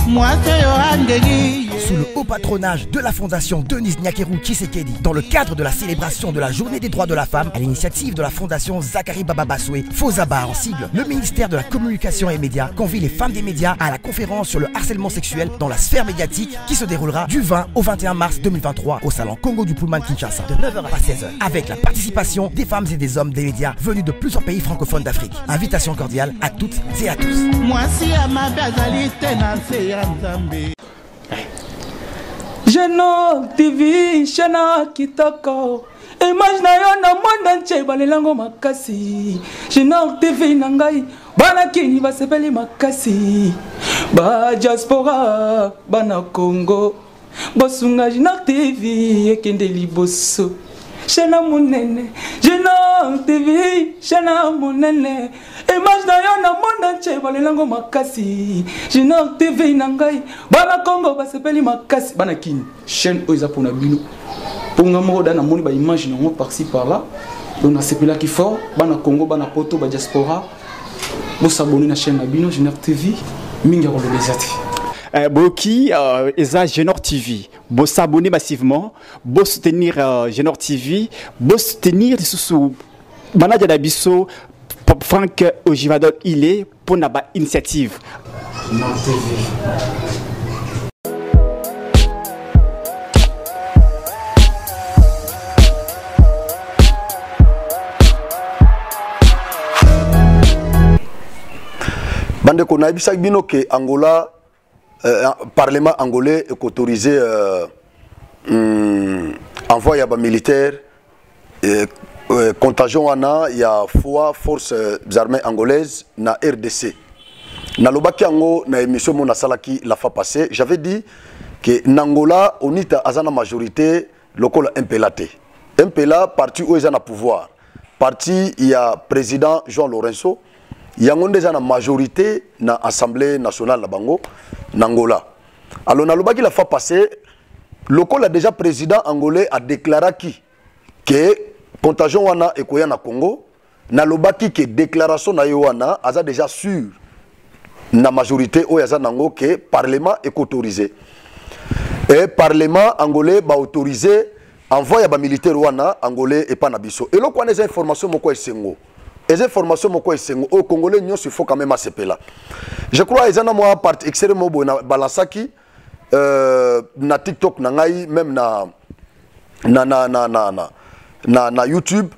Sous le haut patronage de la Fondation Denis Nyakeru Tshisekedi, dans le cadre de la célébration de la Journée des droits de la femme, à l'initiative de la Fondation Zachary Bababasoué, FOZABA en sigle, le ministère de la Communication et Médias convie les femmes des médias à la conférence sur le harcèlement sexuel dans la sphère médiatique qui se déroulera du 20 au 21 mars 2023 au salon Congo du Pullman Kinshasa, de 9h à 16h, avec la participation des femmes et des hommes des médias venus de plusieurs pays francophones d'Afrique. Invitation cordiale à toutes et à tous. Geno TV, Shana Kitoko. Image na yo na monde entier balelango makasi. Geno TV nangai bana kini basepeli makasi. Ba diaspora bana Congo. Bosunga Geno TV ekende liboso. Shana munene, Geno TV, Shana munene. Image na yo na monde entier balelango makasi. Geno TV nangai bana Congo basepeli makasi. Bana kini chaîne oiza pona bino. Ponga mo da na moni ba image nango par-ci par-là. On a sepela qui fort bana Congo bana poto ba diaspora. Bo s'abonner na chaîne na bino Geno TV minga ko lebezati. Boki Eza Geno TV, bo s'abonner massivement, bo soutenir Geno TV, bo soutenir sous manager d'Abisso Franck Ojivadol il est pour naba initiative. Geno TV. Bande ko na bisa bino ke Angola parlement angolais est autorisé envoi ya ba militaire contagion wana ya fois force armées anglaises na RDC. Na lobaki ango na émission mona salaki la fois passée, j'avais dit que Nangola onita azana majorité lokola MPLAT. MPLA parti où ils ont pouvoir. Parti il y a président João Lourenço. Il y a une majorité dans l'Assemblée nationale de Bango, Nangola. Alors, dans le la fois passée, le a déjà président angolais a déclaré que contagion wana ekoya na Congo, na lobaki que déclaration na yoana a déjà sûr na majorité o yaza nango que parlement est autorisé. Et parlement angolais va autoriser envoyer ba militaire wana angolais et pas na biso. Et là quoi les informations moko esengo. Les informations au Congolais, il faut quand même assez là. Je crois que les gens parti extrêmement bon balasaki na TikTok même na YouTube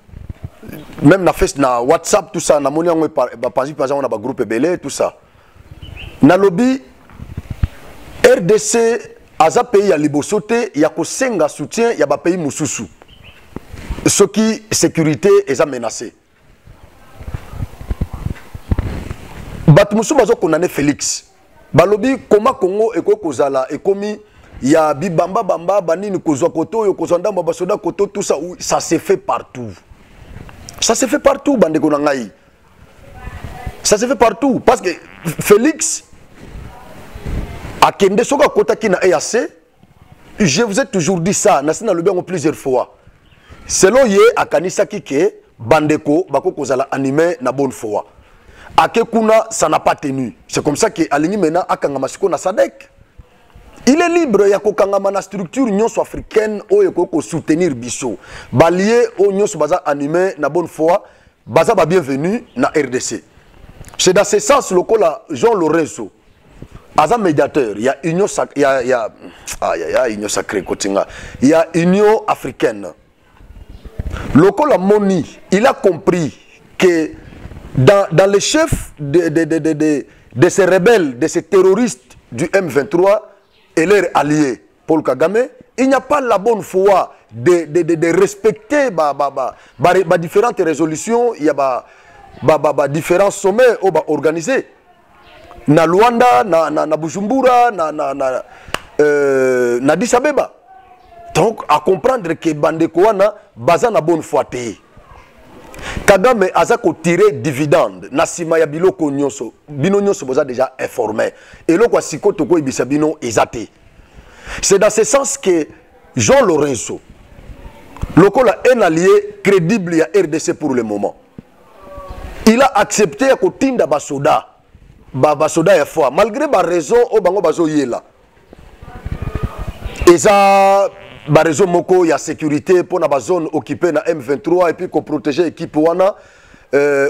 même na Facebook na WhatsApp tout ça na moni on par exemple on a groupe belé tout ça. Na lobby RDC aza pays à libosote ya ko senga soutien ya ba pays mususu. Ce qui sécurité est menacée. Batumusu bazo konane Félix. Balobi koma Congo eko kozala ekomi ya bibamba bamba banini kozwa koto yo kozanda basoda koto tout ça ça se fait partout. Ça se fait partout bande konangai. Ça se fait partout parce que Félix a kende soka kota ki na EAC. Je vous ai toujours dit ça, nasina le bien plusieurs fois. Selon ye akanisaki ke bandeko bako kozala animé na bonne foi. Akekuna, ça n'a pas tenu. C'est comme ça qu'Alini Mena a Kangamasiko na Sadek. Il est libre, il y a une structure union africaine où il faut soutenir Bisso. Balié au union baza animé na bonne foi, baza ba bienvenue na RDC. C'est dans ce sens le là Jean Lorenzo. As un médiateur, il y a union il y a union sacrée Kotinga. Il y a union africaine. Le là Moni, il a compris que dans les chefs de ces rebelles, de ces terroristes du M23 et leurs alliés, Paul Kagame, il n'y a pas la bonne foi de respecter différentes résolutions, il y a différents sommets organisés. Na Luanda, na Bujumbura, na Addis Abeba. Donc, à comprendre que Bandekouana, baza na bonne foi. Kagame azako tiré dividende na sima ya biloko nyonso bino nyonso boza déjà informé et lo kwa siko toko ibisa bino ezate. C'est dans ce sens que Jean Lorenzo lokola un allié crédible à RDC pour le moment. Il a accepté à kotinda basoda basoda ya foi malgré ba raison o bango bazo yela eza ba raison moko ya sécurité pour na ba zone occupée na M23 et puis ko protéger équipe wana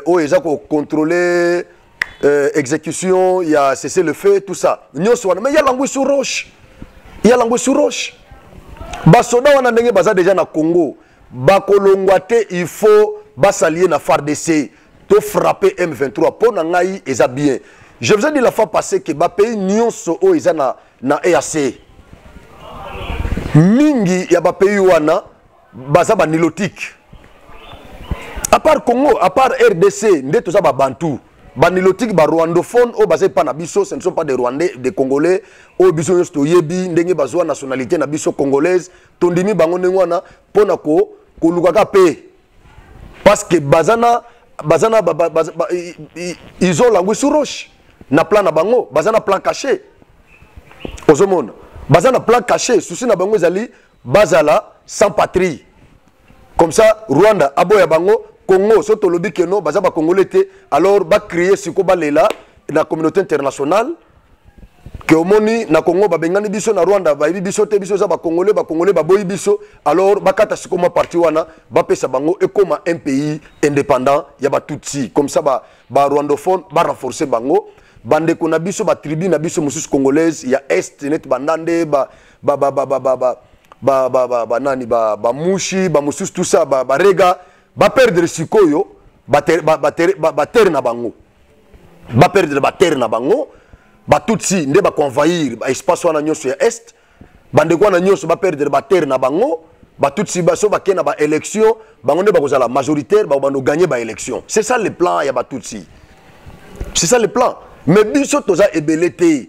o eza ko contrôler exécution il y a cessé le feu tout ça nyonso wana mais il y a l'angui sur roche basoda wana ndenge baza déjà na Congo bakolongwa te il faut basalier na FARDC to frapper M23 pour na ngai eza bien. Je vous ai dit la fois passée que ba pays nyonso o eza na EAC mingi ya ba pays wana baza ba nilotique à part Congo à part RDC nde to za ba bantu ba nilotique ba rwandophone o baza pa na biso ce ne sont pas des Rwandais des Congolais o biso nyonso to yebi ndenge bazwa nationalité na biso congolaise tondimi bango ndenge wana pona ko lukaka pe parce que bazana ils ont langue sur roche na plan na bango bazana plan caché ozomona bazana plan caché souci na bango ezali bazala sans patrie comme ça Rwanda aboya bango Congo soto lobi que non baza ba congolais te alors ba créer siko balela na communauté internationale que omoni na Congo ba bengani biso na Rwanda ba biso te biso za ba congolais ba boyi biso alors ba kata siko ma parti wana ba pesa bango et comme un pays indépendant ya ba tutsi comme ça ba rwandophone ba renforcer bango bande ko na biso ba tribu na biso mususu congolaise ya est net bandande nani ba mushi ba mususu tout ça ba rega ba perdre sikoyo ba terre na bango ba perdre ba terre na bango ba tutsi nde ba convaincre ba espace wana nyonso ya est bande ko na nyonso ba perdre ba terre na bango ba tutsi ba so ba kena ba élection bango nde ba kozala majoritaire ba bando gagner ba élection c'est ça le plan ya ba tutsi c'est ça le plan mais biso toza ebelete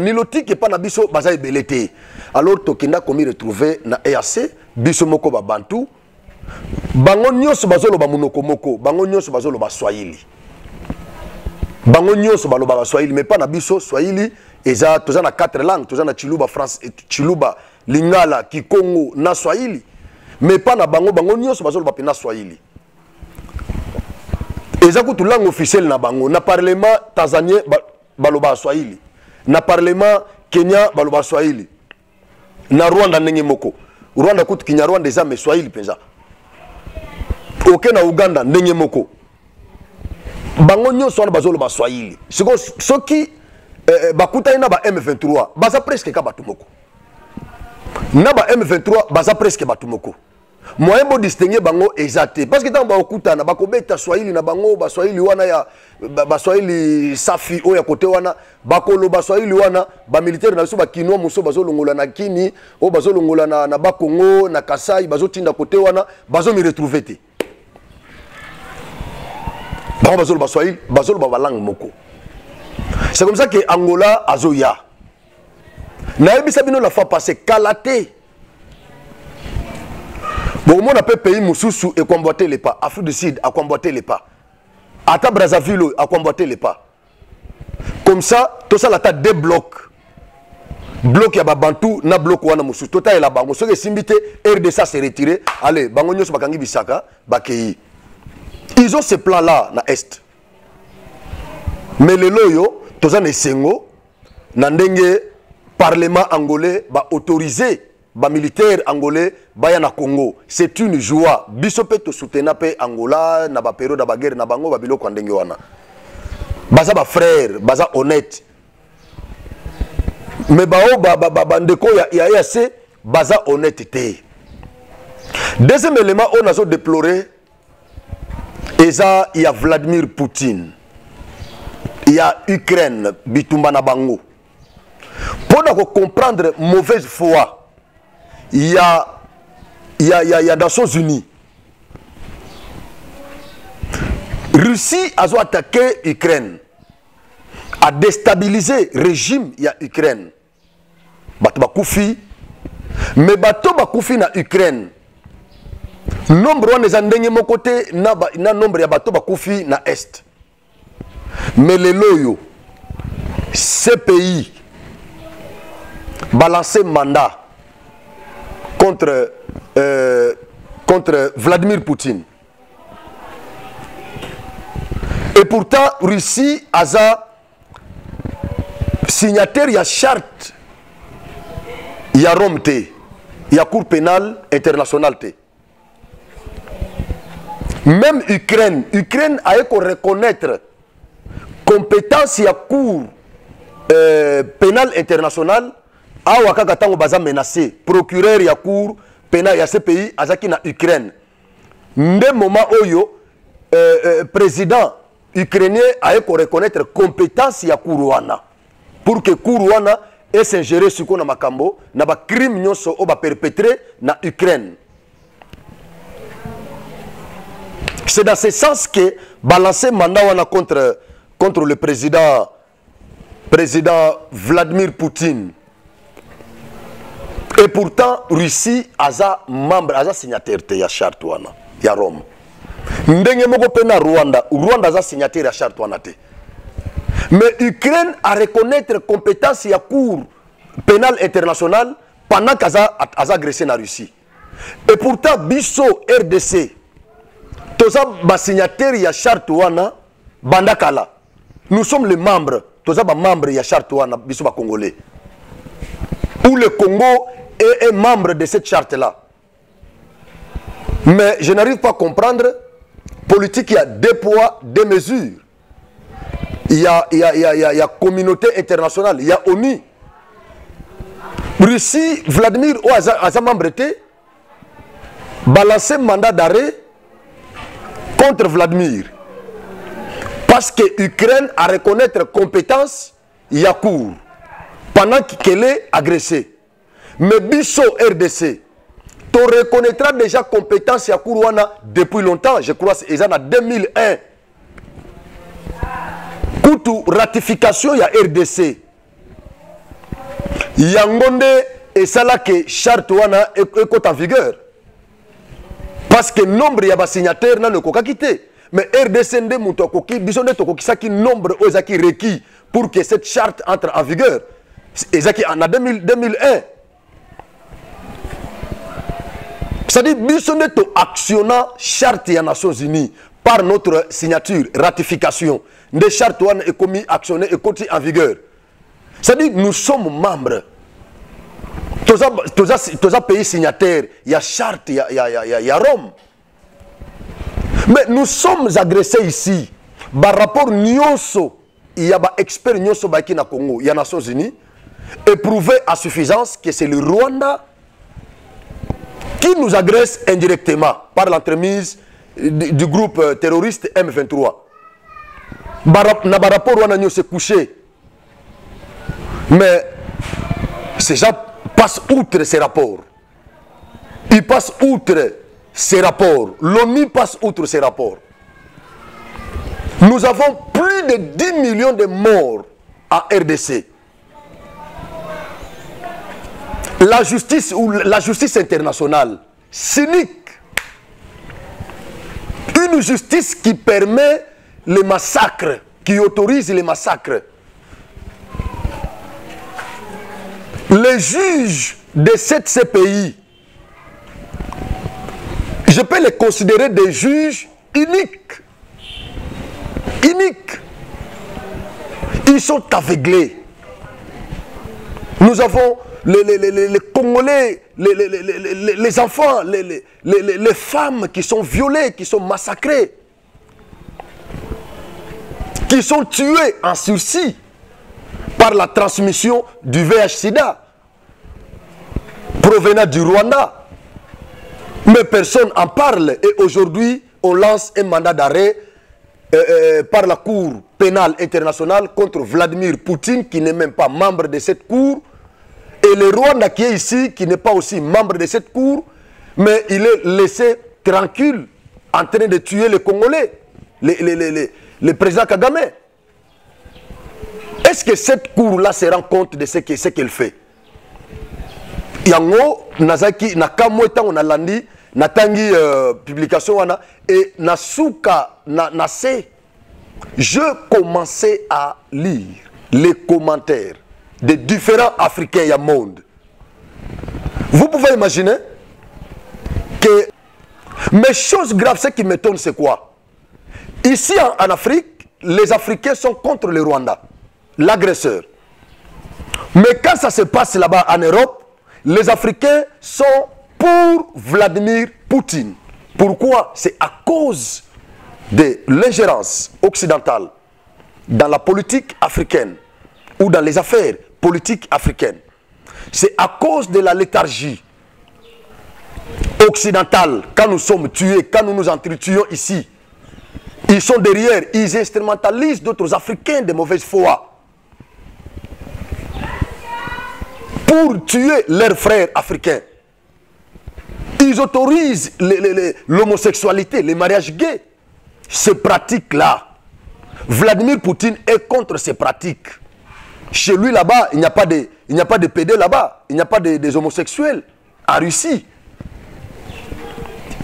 nilotique et pas na biso baza ebelete alors tokenda komi retrouver na EAC biso moko ba bantu bango nyonso bazolo ba monoko moko bango nyonso bazolo ba swahili bango nyonso baloba ba swahili mais pas na biso swahili eza toza na 4 langues toza na chiluba france chiluba lingala kikongo na swahili mais pas na bango nyonso bazolo ba pena swahili eza kutu langue officielle na bango na parlement tanzanien baloba swahili na parlement Kenya baloba swahili na Rwanda ndenge moko Rwanda kutu Kinyarwanda eza me swahili penza oke na Uganda ndenge moko bango nyonso wana bazolo ba swahili siko soki bakuta ina ba M23 baza presque ka batu moko na ba M23 baza presque batu moko moyen bo distinguer bango exacté parce que tant ba okuta na bakobeta swahili na bango ba swahili wana ya ba swahili safi o ya kote wana bakolo ba swahili wana ba militaire na biso ba kinwa muso bazolongola na kini o bazolongola na ba Congo na Kasai bazotinda kote wana bazo mi retrouver te bango bazolo ba swahili bazolo ba langue moko c'est comme ça que Angola azoya na ebisa bino la fois passée Kalaté. Bon, on a peu pays Moussoussou et combattre les pas. Afrique du Sud a combatté les pas. Ata Brazzaville a combatté les pas. Comme ça, tout ça, la tête des blocs. Bloc ya Bantou, na bloc wana Moussoussou. Tout ça, il y a là-bas. Moussoussou est simbité, RDC s'est retiré. Allez, Bangonyo Bakangi Bisaka, Bakei. Ils ont ce plan-là, na Est. Mais les loyo, tout ça, n'est sengo, nandenge, parlement angolais, va autoriser. Ba militaire angolais baya na Congo c'est une joie biso pe to soutenir pe Angola na ba période ba guerre na bango ba biloko ndenge wana baza ba frère baza honnête mais ba ndeko ya EAC baza honnêteté. Deuxième élément on a so déploré eza il y a Vladimir Poutine, il y a Ukraine bitumba na bango pour comprendre mauvaise foi. Il y a Nations Unies. Russie a attaqué l'Ukraine, a déstabilisé le régime de l'Ukraine. Bato bakoufi, mais bato bakoufi na Ukraine. Nombre wana ezandenge mon côté na nombre ya bato bakoufi na Est. Mais les loyo, ces pays balancer mandat contre Vladimir Poutine. Et pourtant, Russie a signataire, il y a charte, il y a Rome, il y a Cour pénale internationale. Même Ukraine a reconnaître compétence, il y a Cour pénale internationale, a Wakagatango baza menacé, procureur, il y a Cour pénale, il y a ces pays, azaki na Ukraine. Nde moment oyo, président ukrainien a reconnaître compétence, il y a Cour wana. Pour que Kourouana ait s'ingérer sur quoi makambo na ba crime nyonso o ba perpétré na Ukraine. C'est dans ce sens que balancer mandat wana contre le président Vladimir Poutine. Et pourtant Russie aza membre aza signataire te ya charte wana ya Rome. Ndenge moko pena Rwanda aza signataire ya charte wana te. Mais Ukraine a reconnaître compétence à Cour pénale internationale pendant qu'elle a agressé la Russie. Et pourtant, Bisso RDC, tous les signataires de la charte wana bandakala. Nous sommes les membres, tous les membres de la charte wana Bisso congolais. Où le Congo est membre de cette charte-là. Mais je n'arrive pas à comprendre, politique, il y a deux poids, deux mesures. Il y a communauté internationale, il y a ONU. Russie, Vladimir, a membre balancé mandat d'arrêt contre Vladimir. Parce que l'Ukraine a reconnaître compétence, il y a cours. Pendant qu'elle est agressée. Mais Bisso RDC, tu reconnaîtras déjà compétence, il y a cours depuis longtemps, je crois que c'est en 2001. Pour ratification, il y a RDC. Il y a Ngonde et ça là que charte wana est en vigueur. Parce que nombre il y a signataires n'a ne koka quitté. Mais RDC ndé mutokoki bisonde tokoki ça qui nombre ozaki requis pour que cette charte entre en vigueur. Ezaki en 2001. C'est-à-dire bisonde to actionna charte des Nations Unies par notre signature, ratification. Des chartes est commis, actionné et continue en vigueur. C'est-à-dire nous sommes membres. Tous les pays signataires, il y a charte, il y a Rome. Mais nous sommes agressés ici. Par rapport Nyonso, il y a des experts Nyonso qui na Congo, il y a Nations Unies, éprouvé à suffisance que c'est le Rwanda qui nous agresse indirectement par l'entremise du groupe terroriste M23. Na rapport wana s'est couché. Mais ces gens passent outre ces rapports. Ils passent outre ces rapports. L'ONU passe outre ces rapports. Nous avons plus de 10 millions de morts à RDC. La justice internationale, cynique. Une justice qui permet les massacres, qui autorise les massacres. Les juges de cette CPI, je peux les considérer des juges uniques. Uniques. Ils sont aveuglés. Nous avons les Congolais, les enfants, les femmes qui sont violées, qui sont massacrées, qui sont tués en sursis par la transmission du VIH-Sida provenant du Rwanda. Mais personne n'en parle. Et aujourd'hui, on lance un mandat d'arrêt par la Cour pénale internationale contre Vladimir Poutine, qui n'est même pas membre de cette Cour. Et le Rwanda qui est ici, qui n'est pas aussi membre de cette Cour, mais il est laissé tranquille en train de tuer les Congolais. Le président Kagame. Est-ce que cette cour-là se rend compte de ce qu'elle fait? Yango, Nazaki, Nakamweta, on a landi, Natangi publication, et Nasuka, Nase, je commençais à lire les commentaires des différents Africains du monde. Vous pouvez imaginer que, mais chose grave, ce qui m'étonne, c'est quoi? Ici en Afrique, les Africains sont contre le Rwanda, l'agresseur. Mais quand ça se passe là-bas en Europe, les Africains sont pour Vladimir Poutine. Pourquoi? C'est à cause de l'ingérence occidentale dans la politique africaine ou dans les affaires politiques africaines. C'est à cause de la léthargie occidentale, quand nous sommes tués, quand nous nous entretuons ici. Ils sont derrière, ils instrumentalisent d'autres Africains de mauvaise foi pour tuer leurs frères africains. Ils autorisent l'homosexualité, les mariages gays. Ces pratiques-là, Vladimir Poutine est contre ces pratiques. Chez lui là-bas, il n'y a pas de PD là-bas, il n'y a pas des homosexuels en Russie.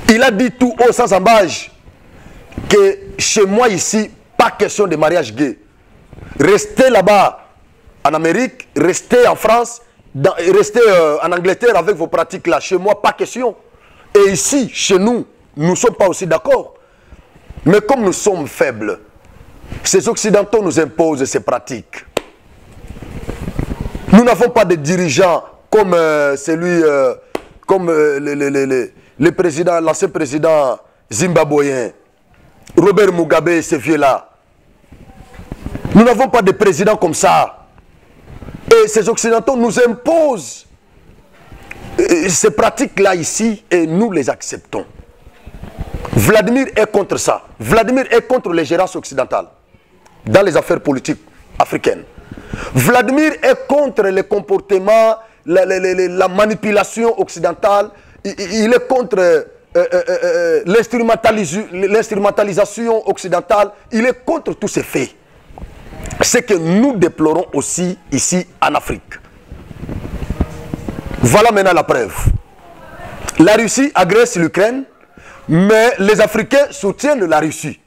Il a dit tout haut sans embâche que chez moi ici, pas question de mariage gay. Restez là-bas en Amérique, restez en France, restez en Angleterre avec vos pratiques là. Chez moi, pas question. Et ici, chez nous, nous ne sommes pas aussi d'accord. Mais comme nous sommes faibles, ces Occidentaux nous imposent ces pratiques. Nous n'avons pas de dirigeants comme celui, comme le président, l'ancien président zimbabwéen, Robert Mugabe et ces vieux-là. Nous n'avons pas de président comme ça. Et ces Occidentaux nous imposent ces pratiques-là ici et nous les acceptons. Vladimir est contre ça. Vladimir est contre l'ingérence occidentale dans les affaires politiques africaines. Vladimir est contre le comportement, la manipulation occidentale. Il est contre l'instrumentalisation occidentale. Il est contre tous ces faits. Ce que nous déplorons aussi ici en Afrique. Voilà maintenant la preuve. La Russie agresse l'Ukraine, mais les Africains soutiennent la Russie.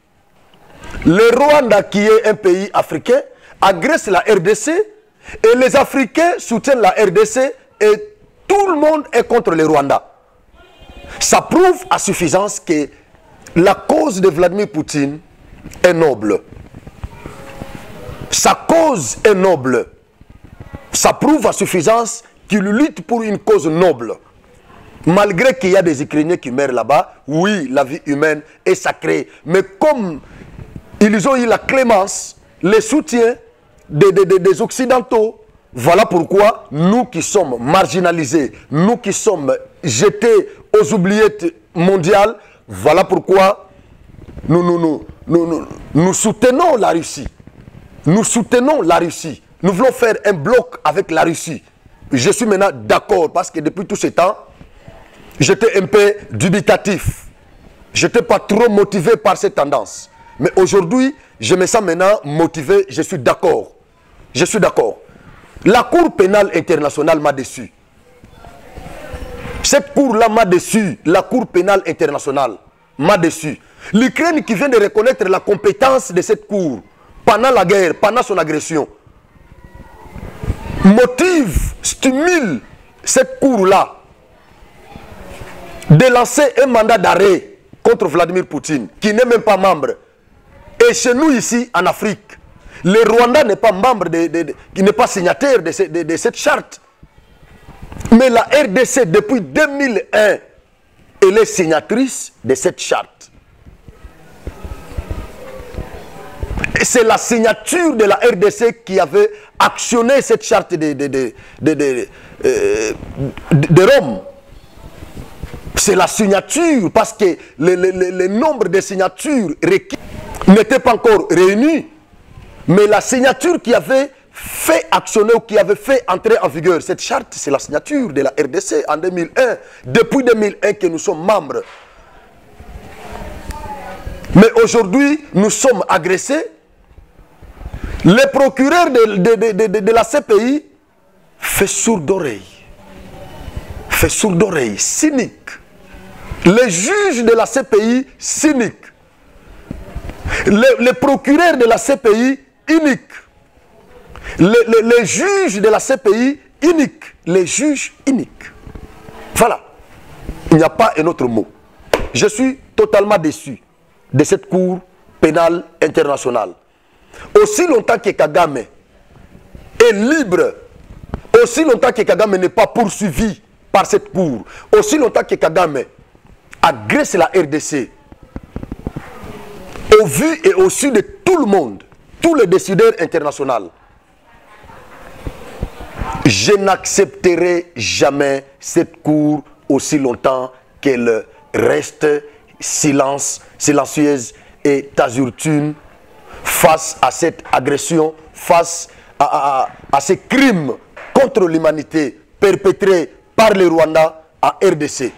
Le Rwanda, qui est un pays africain, agresse la RDC et les Africains soutiennent la RDC et tout le monde est contre le Rwanda. Ça prouve à suffisance que la cause de Vladimir Poutine est noble. Sa cause est noble. Ça prouve à suffisance qu'il lutte pour une cause noble. Malgré qu'il y a des Ukrainiens qui meurent là-bas, oui, la vie humaine est sacrée. Mais comme ils ont eu la clémence, le soutien des Occidentaux, voilà pourquoi nous qui sommes marginalisés, nous qui sommes jetés aux oubliettes mondiales, voilà pourquoi nous soutenons la Russie. Nous soutenons la Russie. Nous voulons faire un bloc avec la Russie. Je suis maintenant d'accord parce que depuis tout ce temps, j'étais un peu dubitatif. Je n'étais pas trop motivé par cette tendance. Mais aujourd'hui, je me sens maintenant motivé. Je suis d'accord. Je suis d'accord. La Cour pénale internationale m'a déçu. Cette cour-là m'a déçu. La Cour pénale internationale m'a déçu. L'Ukraine qui vient de reconnaître la compétence de cette cour pendant la guerre, pendant son agression, motive, stimule cette cour-là de lancer un mandat d'arrêt contre Vladimir Poutine, qui n'est même pas membre. Et chez nous ici, en Afrique, le Rwanda n'est pas membre, qui n'est pas signataire de cette charte. Mais la RDC, depuis 2001, elle est signatrice de cette charte. C'est la signature de la RDC qui avait actionné cette charte de Rome. C'est la signature, parce que le nombre de signatures requises n'était pas encore réuni. Mais la signature qui avait fait actionner ou qui avait fait entrer en vigueur cette charte, c'est la signature de la RDC en 2001. Depuis 2001 que nous sommes membres. Mais aujourd'hui, nous sommes agressés. Le procureur de la CPI fait sourde oreille. Fait sourde oreille, cynique. Les juges de la CPI, cynique. Le procureur de la CPI, unique. Les juges de la CPI, unique. Les juges, uniques. Voilà. Il n'y a pas un autre mot. Je suis totalement déçu de cette Cour pénale internationale. Aussi longtemps que Kagame est libre, aussi longtemps que Kagame n'est pas poursuivi par cette cour, aussi longtemps que Kagame agresse la RDC, au vu et au su de tout le monde, tous les décideurs internationaux, je n'accepterai jamais cette cour aussi longtemps qu'elle reste silencieuse et tasurtune face à cette agression, face à ces crimes contre l'humanité perpétrés par le Rwanda en RDC.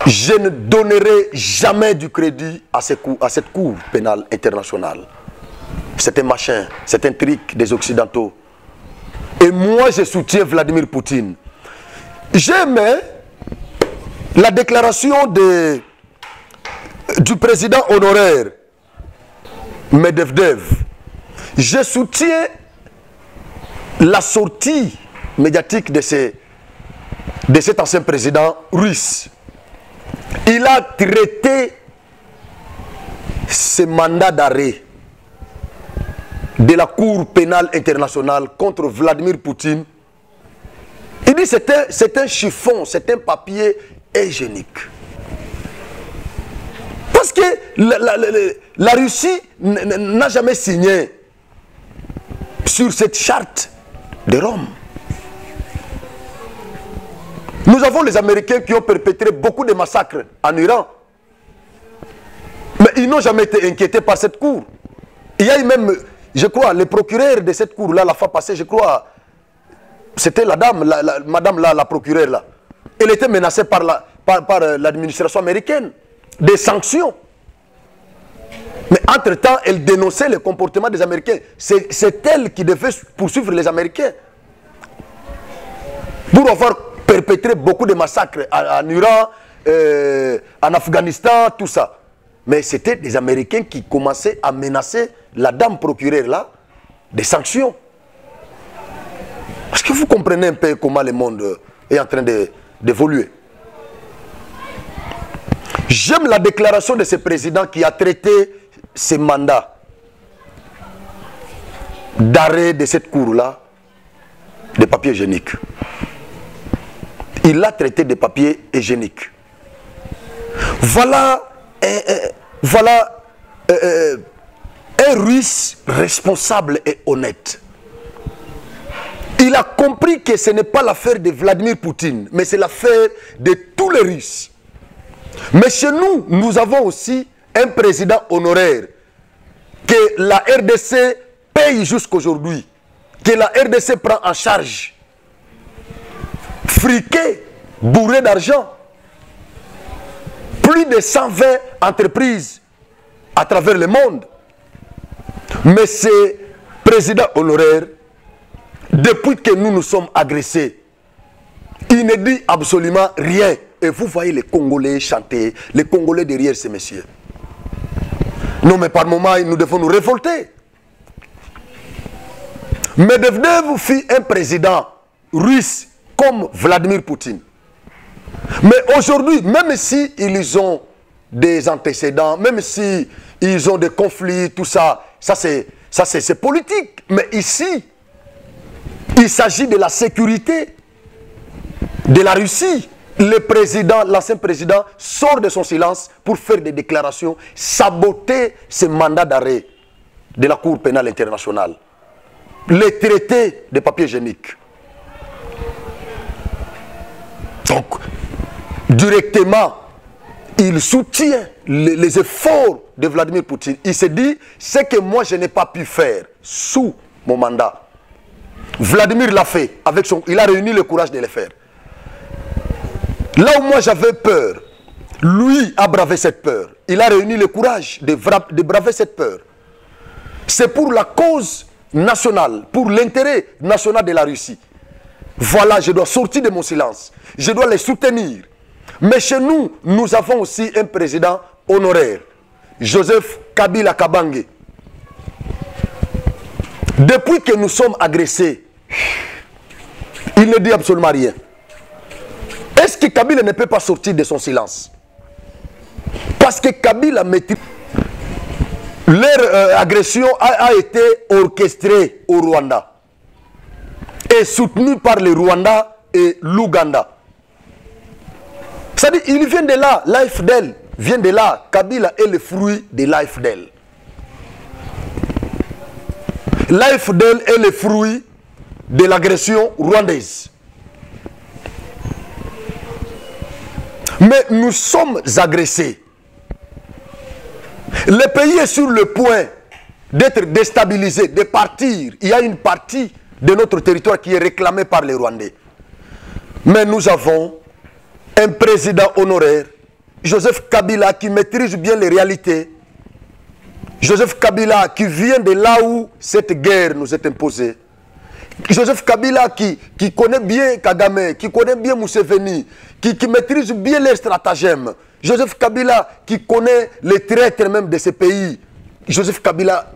Je ne donnerai jamais du crédit à cette cour pénale internationale. C'est un machin, c'est un truc des Occidentaux. Et moi, je soutiens Vladimir Poutine. J'aimais la déclaration du président honoraire Medvedev. Je soutiens la sortie médiatique de cet ancien président russe. Il a traité ce mandat d'arrêt de la Cour pénale internationale contre Vladimir Poutine. Il dit que c'est un chiffon, c'est un papier hygiénique. Parce que la Russie n'a jamais signé sur cette charte de Rome. Nous avons les Américains qui ont perpétré beaucoup de massacres en Iran. Mais ils n'ont jamais été inquiétés par cette cour. Il y a eu même, je crois, le procureur de cette cour-là, la fois passée, je crois, c'était la dame, la procureure là. Elle était menacée par l'administration américaine des sanctions. Mais entre-temps, elle dénonçait le comportement des Américains. C'est elle qui devait poursuivre les Américains pour avoir perpétré beaucoup de massacres en Iran, en Afghanistan, tout ça. Mais c'était des Américains qui commençaient à menacer la dame procureure là des sanctions. Est-ce que vous comprenez un peu comment le monde est en train d'évoluer? J'aime la déclaration de ce président qui a traité ce mandat d'arrêt de cette cour-là de papier hygiénique. Il l'a traité de papier hygiénique. Voilà un Russe responsable et honnête. Il a compris que ce n'est pas l'affaire de Vladimir Poutine, mais c'est l'affaire de tous les Russes. Mais chez nous, nous avons aussi un président honoraire que la RDC paye jusqu'aujourd'hui, que la RDC prend en charge, friqué, bourré d'argent. Plus de 120 entreprises à travers le monde. Mais ce président honoraire, depuis que nous nous sommes agressés, il ne dit absolument rien. Et vous voyez les Congolais chanter, les Congolais derrière ces messieurs. Non, mais par moments, nous devons nous révolter. Medvedev fut un président russe comme Vladimir Poutine. Mais aujourd'hui, même si ils ont des antécédents, même si ils ont des conflits, tout ça, c'est politique. Mais ici, il s'agit de la sécurité de la Russie. Le président, l'ancien président, sort de son silence pour faire des déclarations, saboter ce mandat d'arrêt de la Cour pénale internationale. Les traités de papier hygiénique. Donc, directement, il soutient les efforts de Vladimir Poutine. Il se dit, ce que moi je n'ai pas pu faire sous mon mandat, Vladimir l'a fait, il a réuni le courage de le faire. Là où moi j'avais peur, lui a bravé cette peur. Il a réuni le courage de braver cette peur. C'est pour la cause nationale, pour l'intérêt national de la Russie. Voilà, je dois sortir de mon silence. Je dois les soutenir. Mais chez nous, nous avons aussi un président honoraire, Joseph Kabila Kabange. Depuis que nous sommes agressés, il ne dit absolument rien. Est-ce que Kabila ne peut pas sortir de son silence? Parce que Kabila maîtrise. Leur agression a été orchestrée au Rwanda et soutenue par le Rwanda et l'Ouganda. C'est-à-dire, ils viennent de là, l'AFDL vient de là, Kabila est le fruit de l'AFDL. L'AFDL est le fruit de l'agression rwandaise. Mais nous sommes agressés. Le pays est sur le point d'être déstabilisé, de partir. Il y a une partie de notre territoire qui est réclamée par les Rwandais. Mais nous avons un président honoraire, Joseph Kabila, qui maîtrise bien les réalités. Joseph Kabila qui vient de là où cette guerre nous est imposée. Joseph Kabila qui connaît bien Kagame, qui connaît bien Museveni, qui maîtrise bien les stratagèmes. Joseph Kabila qui connaît les traîtres même de ces pays. Joseph Kabila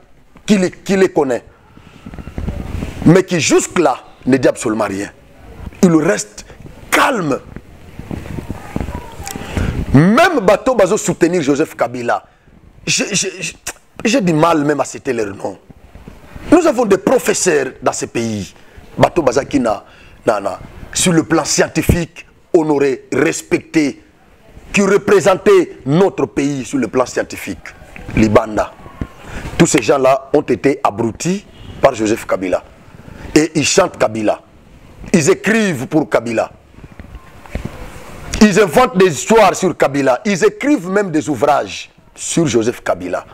qui les connaît. Mais qui jusque-là ne dit absolument rien. Il reste calme. Même bateau bazo soutenir Joseph Kabila. J'ai du mal même à citer leur nom. Nous avons des professeurs dans ces pays. Bateau Bazakina, sur le plan scientifique, honoré, respecté, qui représentaient notre pays sur le plan scientifique. Libanda. Tous ces gens-là ont été abrutis par Joseph Kabila. Et ils chantent Kabila. Ils écrivent pour Kabila. Ils inventent des histoires sur Kabila. Ils écrivent même des ouvrages sur Joseph Kabila.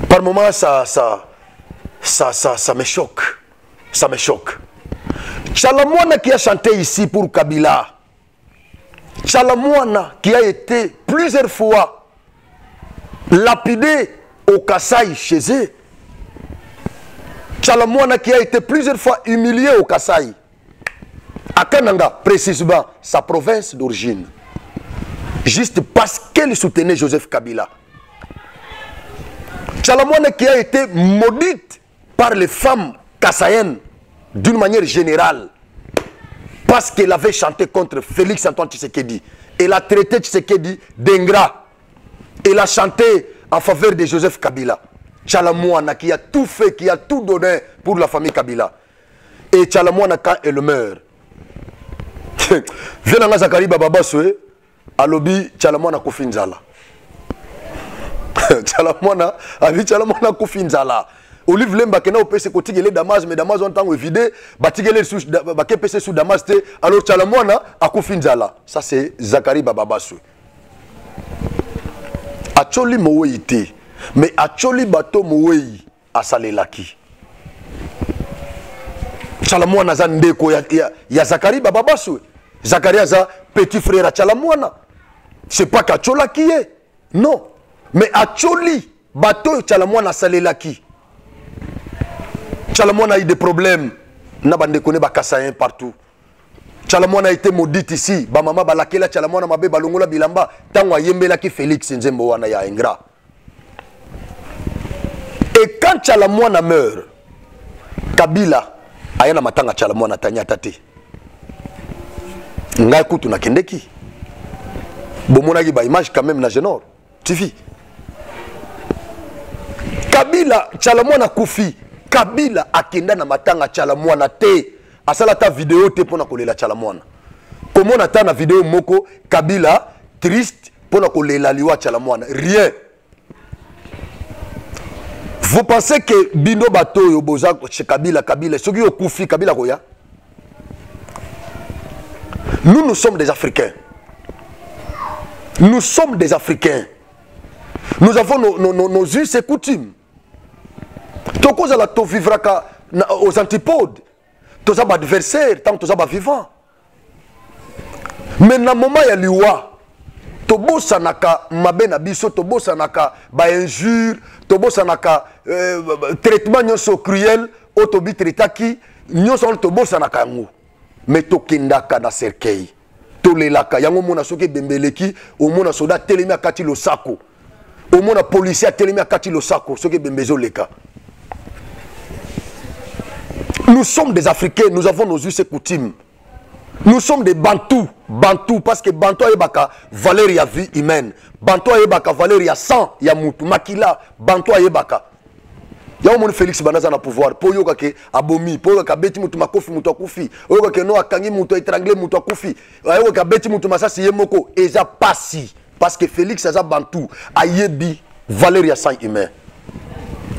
Par moments, ça me choque. Ça me choque. Chalamouana qui a chanté ici pour Kabila. Chalamouana qui a été plusieurs fois lapidé au Kasaï chez eux. Chalamouana qui a été plusieurs fois humilié au Kasaï. À Kananga, précisément, sa province d'origine. Juste parce qu'elle soutenait Joseph Kabila. Chalamouane qui a été maudite par les femmes kassayennes d'une manière générale parce qu'elle avait chanté contre Félix Antoine Tshisekedi. Elle a traité Tshisekedi d'ingrat. Elle a chanté en faveur de Joseph Kabila. Chalamouane qui a tout fait, qui a tout donné pour la famille Kabila. Et Chalamouane quand elle meurt. Venanga Zakari Bababaswe, alobi Chalamouane Kofinzala. Chalamouana avi Chalamouana Kofinzala. Olive Lemba kena opese kotigele Damas mais Damas on tango vidé batigele sous bakepese sous Damas te alors Chalamouana Kofinzala. Ça c'est Zakari Bababaswe. Acholi moweyi te mais acholi bato moweyi asalelaki. Chalamouana za ndeko ya Zakari Bababaswe. Zakari aza petit frère à Chalamouana. C'est pas qu'achola qui est. Non. Mais Acholi, bateau Chalamouana salelaki. Chalamouana a eu des problèmes. Nabande kone bakassayen partout. Chalamouana a été maudite ici. Ba mama balakela Chalamouana mabe balongola bilamba. Tango yembela ki Félix Nzembo wana ya ingrat. Et quand Chalamouana meurt, Kabila ayana matanga Chalamouana tanya tate. Ngai kutu na kendeki. Bomona ki ba image quand même na Genor. TV. Kabila Chalamouana Koufi. Kabila akenda na matanga Chalamouana te. Asala ta vidéo te pona kolela Chalamouana. Comment on attend la vidéo moko Kabila triste pona kolela liwa Chalamouana. Rien. Vous pensez que Bino Bato yoboza chez Kabila ce qui est Koufi Kabila koya? Nous sommes des Africains. Nous sommes des Africains. Nous avons nos us et coutumes. To vivra aux antipodes. Tous les adversaires, tant que tous vivants. Mais dans le moment où il y a l'iwa, tobo sanaka mabena biso, tobo sanaka ba injure, tobo sanaka traitement nyoso cruel, otobi tritaki, nyoso tobo sanaka ngo. Mais to kindaka na cercueil. To lelaka yango mona soki bembeleki, o mona soda telemi akati lo sako. O mona policier telemi akati lo sako, soki bembezo leka. Nous sommes des Africains, nous avons nos us et coutumes. Nous sommes des Bantous. Bantous, parce que Bantou a baka valeur ya vie humaine. Bantou a baka valeur ya sang, ya mutu. Makila, Bantou a baka. Ya mon Félix Banaza na pouvoir. Po yoka ke abomi, po yoka beti mutu makofi mutu akufi. Yoka ke no akangi mutu étranglé mutu akufi. Yoka beti mutu masasi yemoko. Eza pasi. Parce que Félix Aza Bantou a yebi valeur ya sang humain.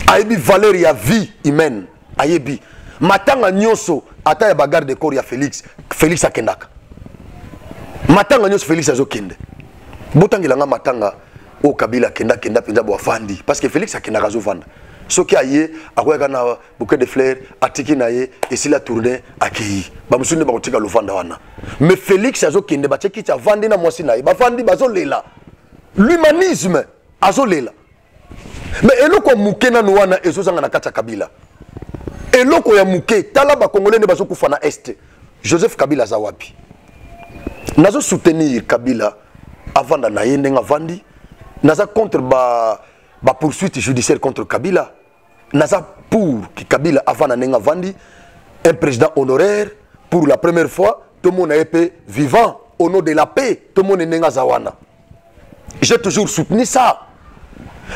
A yebi valeur ya vie humaine. A yebi. Matanga nyonso ata ya bagarre de corps ya Félix akendaka. Matanga nyonso Félix azokende. Botangilanga matanga o Kabila kenda penza bo afandi parce que Félix akendaka azovanda. Soki aye akoyaka na bouquet de fleurs atiki na ye et la tournée akei. Ba musune ba kotika lovanda wana. Mais Félix azokende ba teki tya vandi na mwasi na ye. Ba vandi bazolela. L'humanisme azolela. Mais eloko mukena no wana ezozanga na kata Kabila. Eloko ya muke tala ba congolais ne bazokufa na est. Joseph Kabila zawapi. Nazo soutenir Kabila avant na yende nga vandi. Naza contre ba poursuite judiciaire contre Kabila. Naza pour que Kabila avant na nga vandi un président honoraire pour la première fois tout le monde a été vivant au nom de la paix tout le monde est nga zawana. J'ai toujours soutenu ça.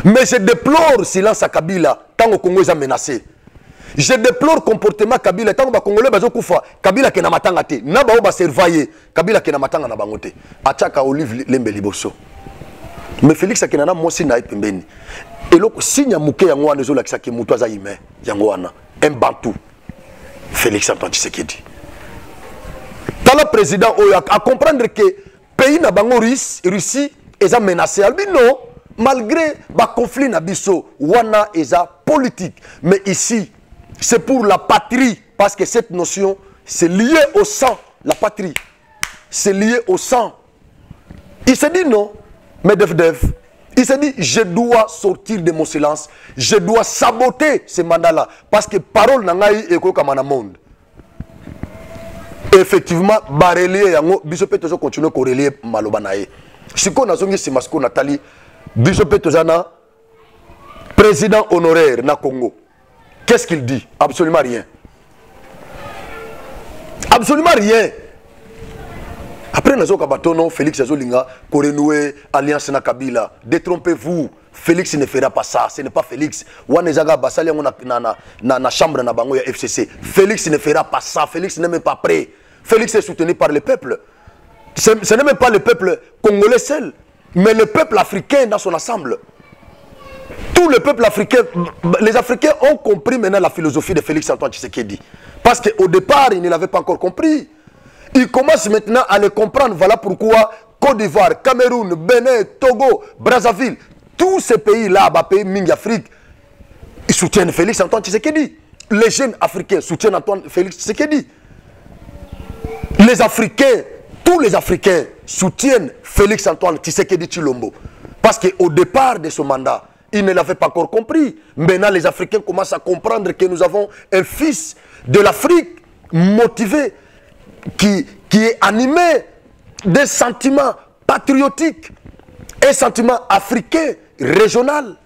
Mais je déplore silence à Kabila tant au Congo est menacé. Je déplore le comportement Kabila tant que les Congolais bazokufa Kabila ke na matanga te na ba ba surveiller Kabila ke na matanga na bangote ataka Olive Lembe Liboso. Mais Félix akenana mosi na pembeni eloko sinya muke yango wana zo lakisa ke mutu aza ime yango wana un Bantou Félix Antoine Tshisekedi. Tala président oyo à comprendre que pays na bango Russie est menacé albino malgré ba conflit na biso wana eza politique mais ici c'est pour la patrie, parce que cette notion, c'est lié au sang, la patrie. C'est lié au sang. Il se dit non, mais il se dit, je dois sortir de mon silence, je dois saboter ce mandat-là, parce que parole n'angaï et quoi comme un monde. Effectivement, barrelier yango, bisopé toujours continue à corréler malobanae. Si qu'on a zongi simasko Nathalie, bisopé tozana, président honoraire na Congo. Qu'est-ce qu'il dit? Absolument rien. Absolument rien. Après, nous avons Félix Azolinga, pour renouer alliance na Kabila. Détrompez-vous. Félix ne fera pas ça. Ce n'est pas Félix. Wanezaga Basali na chambre na bango ya FCC. Félix ne fera pas ça. Félix n'est même pas prêt. Félix est soutenu par le peuple. Ce n'est même pas le peuple congolais seul, mais le peuple africain dans son ensemble. Tout le peuple africain, les Africains ont compris maintenant la philosophie de Félix Antoine Tshisekedi. Parce qu'au départ, ils ne l'avaient pas encore compris. Ils commencent maintenant à le comprendre. Voilà pourquoi Côte d'Ivoire, Cameroun, Bénin, Togo, Brazzaville, tous ces pays-là, pays Mingi Afrique, ils soutiennent Félix Antoine Tshisekedi. Les jeunes Africains soutiennent Félix Tshisekedi. Les Africains, tous les Africains soutiennent Félix Antoine Tshisekedi Tshilombo. Parce qu'au départ de ce mandat, ils ne l'avaient pas encore compris. Maintenant, les Africains commencent à comprendre que nous avons un fils de l'Afrique motivé, qui est animé des sentiments patriotiques, un sentiment africain, régional,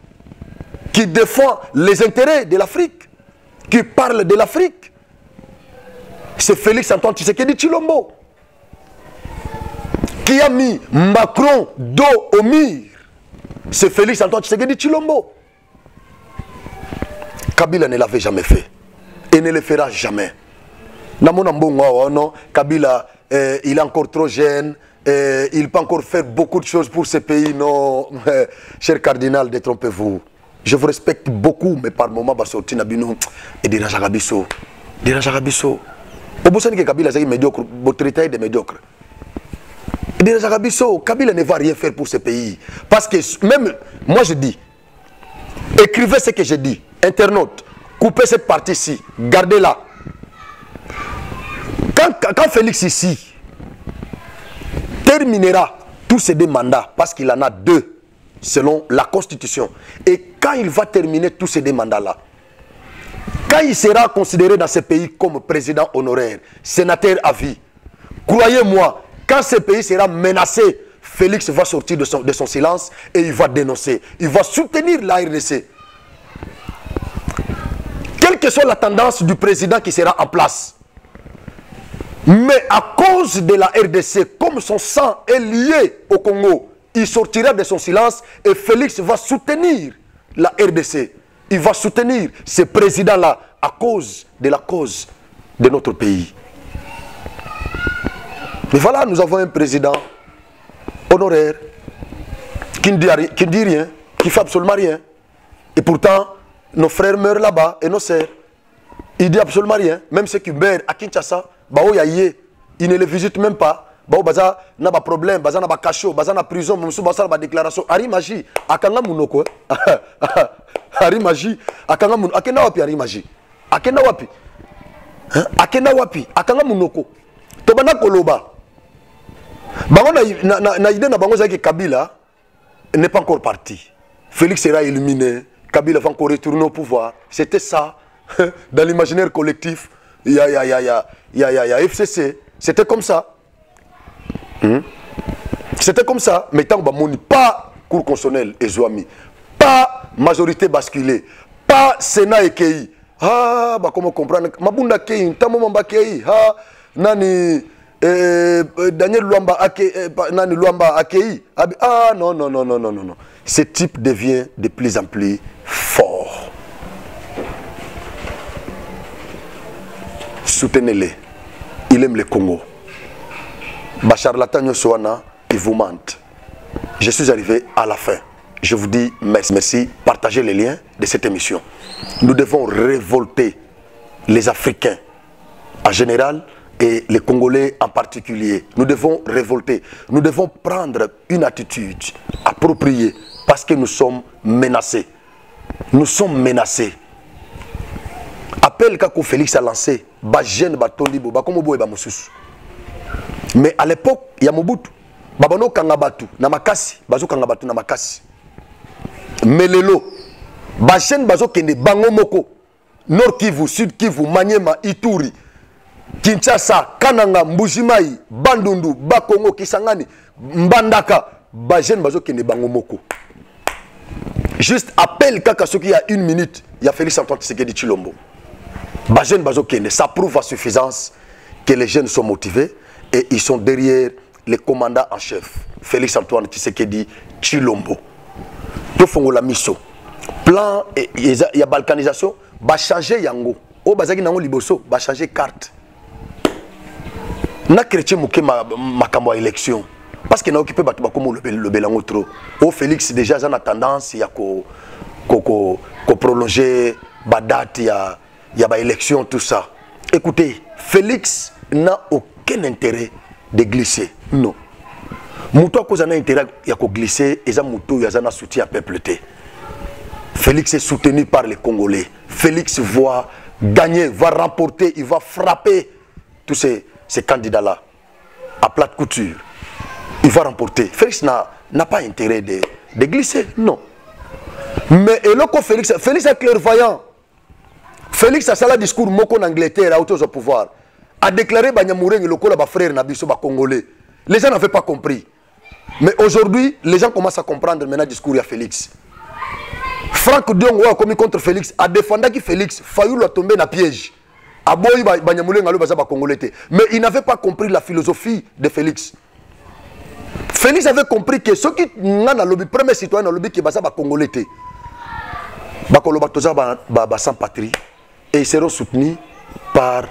qui défend les intérêts de l'Afrique, qui parle de l'Afrique. C'est Félix Antoine Tshisekedi Tshilombo qui a mis Macron dos au mur. C'est Félix Antoine Tshisekedi Tshilombo. Kabila ne l'avait jamais fait et ne le fera jamais. Non, Kabila, il est encore trop jeune, il peut encore faire beaucoup de choses pour ce pays. Non, cher cardinal, détrompez-vous. Je vous respecte beaucoup, mais par moments, Bassoti Nabino et des Rajagabiso. Des Rajagabiso. Au bout de Kabila, c'est médiocre, votre traité de médiocre. Des Rajagabiso, Kabila ne va rien faire pour ce pays. Parce que même, moi je dis, écrivez ce que je dis, internaute, coupez cette partie-ci, gardez-la. Quand Félix ici terminera tous ces deux mandats, parce qu'il en a deux, selon la Constitution, et quand il va terminer tous ces deux mandats-là, quand il sera considéré dans ce pays comme président honoraire, sénateur à vie, croyez-moi, quand ce pays sera menacé, Félix va sortir de son silence et il va dénoncer, il va soutenir la RDC. Quelle que soit la tendance du président qui sera en place, Mais à cause de la RDC, comme son sang est lié au Congo, il sortira de son silence et Félix va soutenir la RDC. Il va soutenir ce président-là à cause de la cause de notre pays. Mais voilà, nous avons un président honoraire qui ne dit rien, qui ne fait absolument rien. Et pourtant, nos frères meurent là-bas et nos sœurs. Il ne dit absolument rien. Même ceux qui meurent à Kinshasa, ils ne les visitent même pas. Baza n'a pas problème, baza n'a pas cachot, baza n'a prison, monsieur baza n'a pas déclaration. Ari magie, akanga munoko. Ari magie, akanga munoko. Akena wapi ari magie. Akena wapi. Akena wapi. Akanga munoko. Tobana koloba. Bango na idée na bango zaki Kabila n'est pas encore parti. Félix sera éliminé. Kabila va encore retourner au pouvoir. C'était ça dans l'imaginaire collectif. Il y a FCC. C'était comme ça. C'était comme ça. Mais tant que n'y pas cour constitutionnelle et Zouami, pas majorité basculée, pas Sénat et Kei. Ah, bah comment comprendre? Mabunda Kei, Tamo Mamba Kei, ah, Nani, Daniel Luamba Nani Luamba Akei. Ah, non, non, non, non, non, non. Ce type devient de plus en plus fort. Soutenez-les. Il aime le Congo. Bacharlatan Yosoana, il vous mente. Je suis arrivé à la fin. Je vous dis merci. Merci. Partagez les liens de cette émission. Nous devons révolter les Africains en général et les Congolais en particulier. Nous devons révolter. Nous devons prendre une attitude appropriée parce que nous sommes menacés. Nous sommes menacés. Appel Kako Félix a lancé. Bajen Batondi Boba comme Boeba Moussous. Mais à l'époque, il y a Mobutu. Babano Kangabatu, Namakasi, Bazo Kangabatu, Namakasi. Melelo, Bachen Bazo Kende, Bangomoko, Nord Kivu, Sud Kivu, Maniema, Ituri, Kinshasa, Kananga, Mbujimai, Bandundu, Bakongo, Kisangani, Mbandaka, Bachen Bazo Kende, Bangomoko. Juste appel Kaka ce qu'il y a une minute, il y a Félix Antoine Tshisekedi Tshilombo. Bachen Bazo Kende, ça prouve à suffisance que les jeunes sont motivés. Et ils sont derrière les commandants en chef. Félix Antoine Tshisekedi Tshilombo. Tofongola miso. Plan, il y a balkanisation. Va changer yango. O bazaki nango liboso. Va changer carte. Na chrétien mouké makambo élection. Parce qu'il n'a occupé comme le belango trop. O Félix déjà en a tendance. Il y a ko prolonger. Date. Il y a élection tout ça. Écoutez, Félix n'a aucun intérêt de glisser. Non. Moutou a cause un intérêt de glisser et ça moutou y a un soutien à peuple. Félix est soutenu par les Congolais. Félix va gagner, va remporter, il va frapper tous ces candidats-là à plate couture. Il va remporter. Félix n'a pas intérêt de glisser. Non. Mais et là, Félix est clairvoyant. Félix a ça discours moko en Angleterre au pouvoir. A déclaré Banyamouren et le frère Nabiso Congolais. Les gens n'avaient pas compris. Mais aujourd'hui, les gens commencent à comprendre maintenant le discours de Félix. Franck Diongo a commis contre Félix, a défendu que Félix Fayou l'a tombé dans le piège. A boy Banyamouren a Congolais. Mais il n'avait pas compris la philosophie de Félix. Félix avait compris que ceux qui ont le premier citoyen dans le qui est Congolais. Sans patrie. Et ils seront soutenus par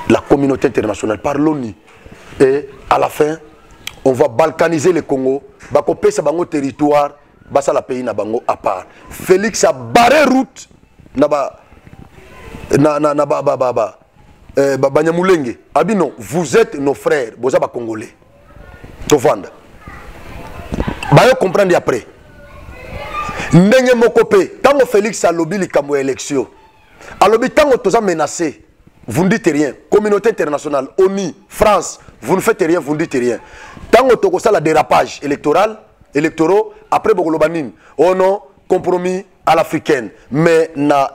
la communauté internationale, par l'ONU. Et à la fin, on va balkaniser le Congo, bakope sa bango territoire, basa la pays na bango à part. Félix a barré route Banyamulenge. Abino, vous êtes nos frères, boza ba Congolais. Tovanda. Bayo comprendre après. Ndenge mokope, tant que Félix a lobby likambo élection. A lobby tant que toza menacé. Vous ne dites rien. Communauté internationale, ONU, France, vous ne faites rien, vous ne dites rien. Tant que vous avez la dérapage électoraux, après Bogolobanine, oh non, compromis à l'africaine. Mais na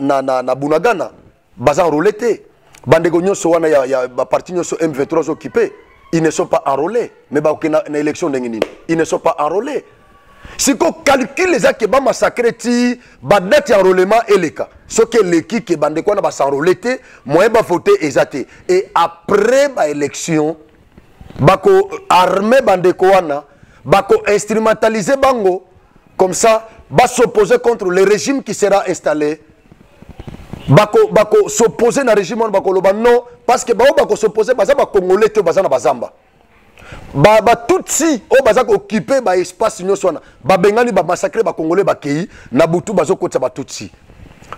Bunagana, bazan roulette. Bandegogno soana ya parti nyoso M23 occupé, ils ne sont pas enrôlés. Mais na élection d'engini, ils ne sont pas enrôlés. Si on calcule les gens qui ont massacré, date d'enrôlement et les cas. ce que l'équipe qui bande quoi na ba s'enrôler té moyen ba voter exacté et après ba élection bako armé bande quoi na bako instrumentaliser bango comme ça va s'opposer contre le régime qui sera installé. Bako s'opposer na régime bako loba non parce que bako s'opposer baza ba congolais te baza na bazamba. Ba tutsi o baza occuper ba espace nyonso wana. Ba bengani ba massacrer ba congolais ba kei na butu bazo kotsa ba tutsi.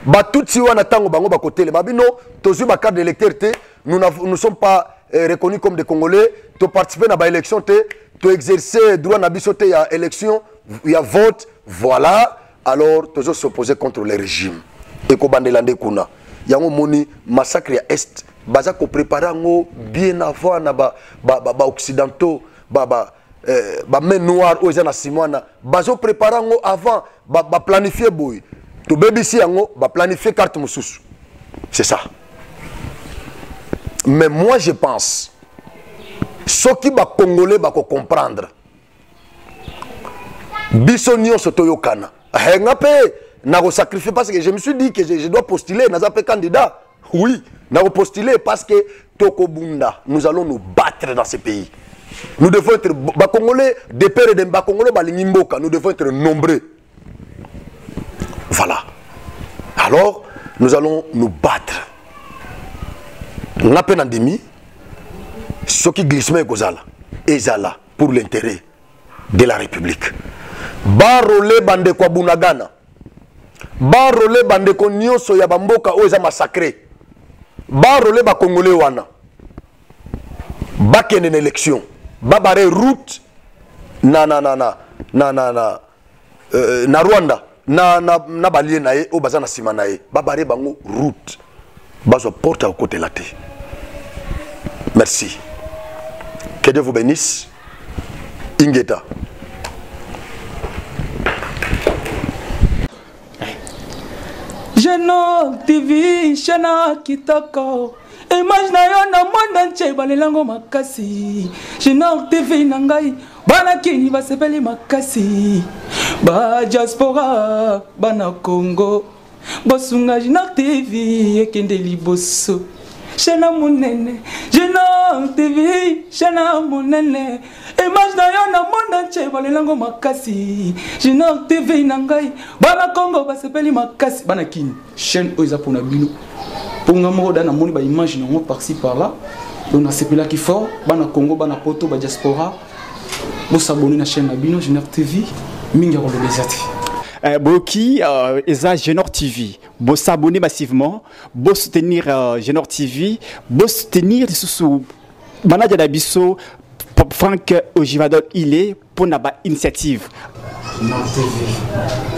Ba tutsi wana tango bango ba kotele ba bino tozu ba carte d'électeur te nous sommes pas reconnus comme des congolais to participer na ba élection te to exercer droit na biso te ya élection il y a vote voilà alors tozo s'opposer contre le régime. Et ko bandelande kuna yango moni massacre ya est baza ko préparer ngo bien avant na ba occidentaux ba main noire aux na simwana bazo préparer ngo avant ba planifier boy to BBC yango ba planifier carte mususu c'est ça. Mais moi je pense ce qui ba congolais ba ko comprendre biso nyonso toyokana henga pe na sacrifier parce que je me suis dit que je dois postuler na zape candidat. Oui, na postuler parce que Tokobunda, nous allons nous battre dans ce pays. Nous devons être ba congolais de père et de ba congolais ba lingimboka, nous devons être nombreux. Voilà. Alors, nous allons nous battre. On a peine endémie ce qui glissement kozala ezala pour l'intérêt de la République. Barole bande kwa bunagana. Barole bande ko nyonso ya bamboka oza massacré. Barole ba congolais wana. Bakene na élection. Babare route na Rwanda na balie na ye o baza na sima na ye. Babare bango route. Bazo porte à côté la terre. Merci. Que Dieu vous bénisse. Ingeta. Genok TV, Shana Kitoko. Image na yo na monde entier balelango makasi. Genok TV nangai bana kini basepeli makasi. Ba diaspora bana Congo. Bosunga Genok TV ekende liboso. Shana munene, Genok TV, Shana munene. Image na yo na monde entier balelango makasi. Genok TV nangai bana Congo basepeli makasi bana kini. Chaîne oza pona bino. Ponga moko dana moni ba image nango par-ci par-là. On a sepela qui fort bana Congo bana poto ba diaspora. Bo s'abonner na chaîne na bino Genok TV minga ko lobezati. Boki eza Genok TV, bo s'abonner massivement, bo soutenir Genok TV, bo soutenir sous manager d'Abisso Franck Ojivadol il est pour naba initiative. Genok TV.